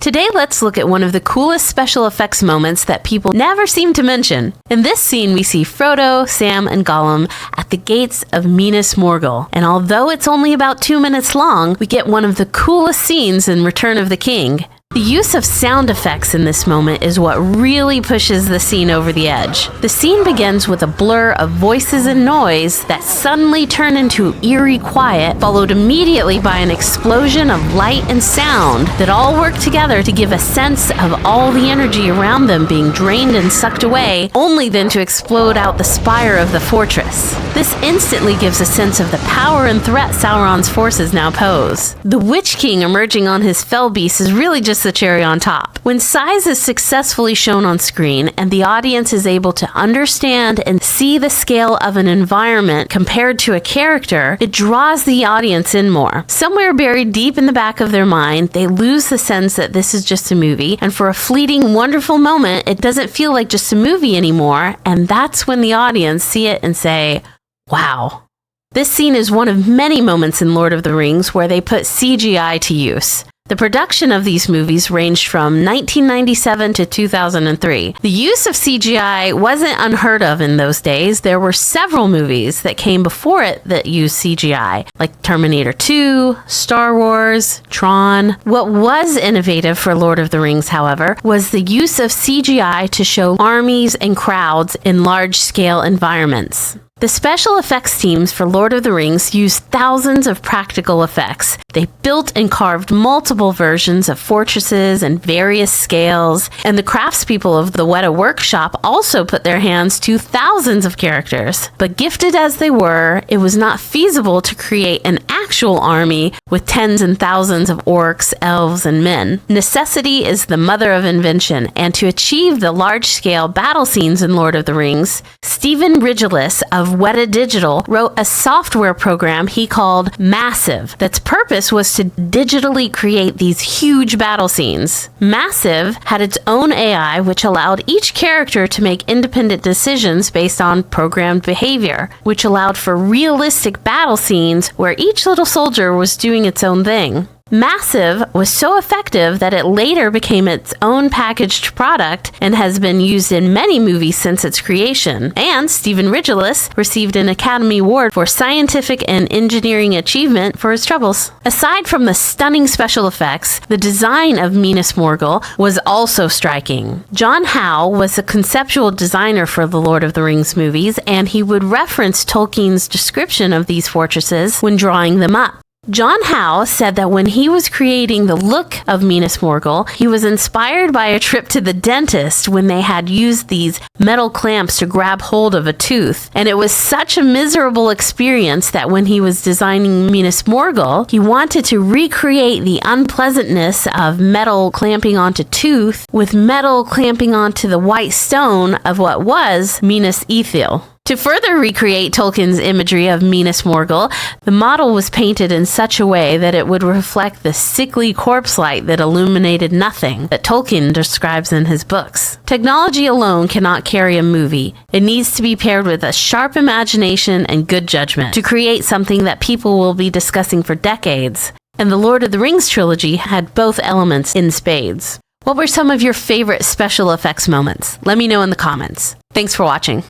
Today, let's look at one of the coolest special effects moments that people never seem to mention. In this scene, we see Frodo, Sam, and Gollum at the gates of Minas Morgul. And although it's only about 2 minutes long, we get one of the coolest scenes in Return of the King. The use of sound effects in this moment is what really pushes the scene over the edge. The scene begins with a blur of voices and noise that suddenly turn into eerie quiet, followed immediately by an explosion of light and sound that all work together to give a sense of all the energy around them being drained and sucked away, only then to explode out the spire of the fortress. This instantly gives a sense of the power and threat Sauron's forces now pose. The Witch King emerging on his fell beast is really just the cherry on top. When size is successfully shown on screen and the audience is able to understand and see the scale of an environment compared to a character, it draws the audience in more. Somewhere buried deep in the back of their mind, they lose the sense that this is just a movie, and for a fleeting, wonderful moment, it doesn't feel like just a movie anymore, and that's when the audience see it and say, wow. This scene is one of many moments in Lord of the Rings where they put CGI to use. The production of these movies ranged from 1997 to 2003. The use of CGI wasn't unheard of in those days. There were several movies that came before it that used CGI, like Terminator 2, Star Wars, Tron. What was innovative for Lord of the Rings, however, was the use of CGI to show armies and crowds in large-scale environments. The special effects teams for Lord of the Rings used thousands of practical effects. They built and carved multiple versions of fortresses and various scales, and the craftspeople of the Weta Workshop also put their hands to thousands of characters. But gifted as they were, it was not feasible to create an actual army with tens and thousands of orcs, elves, and men. Necessity is the mother of invention, and to achieve the large-scale battle scenes in Lord of the Rings, Stephen Ridgelis of Weta Digital wrote a software program he called Massive that's purpose was to digitally create these huge battle scenes. Massive had its own AI which allowed each character to make independent decisions based on programmed behavior, which allowed for realistic battle scenes where each little soldier was doing its own thing. Massive was so effective that it later became its own packaged product and has been used in many movies since its creation. And Stephen Ridgelis received an Academy Award for scientific and engineering achievement for his troubles. Aside from the stunning special effects, the design of Minas Morgul was also striking. John Howe was the conceptual designer for the Lord of the Rings movies, and he would reference Tolkien's description of these fortresses when drawing them up. John Howe said that when he was creating the look of Minas Morgul, he was inspired by a trip to the dentist when they had used these metal clamps to grab hold of a tooth. And it was such a miserable experience that when he was designing Minas Morgul, he wanted to recreate the unpleasantness of metal clamping onto tooth with metal clamping onto the white stone of what was Minas Ithil. To further recreate Tolkien's imagery of Minas Morgul, the model was painted in such a way that it would reflect the sickly corpse light that illuminated nothing that Tolkien describes in his books. Technology alone cannot carry a movie. It needs to be paired with a sharp imagination and good judgment to create something that people will be discussing for decades. And the Lord of the Rings trilogy had both elements in spades. What were some of your favorite special effects moments? Let me know in the comments. Thanks for watching.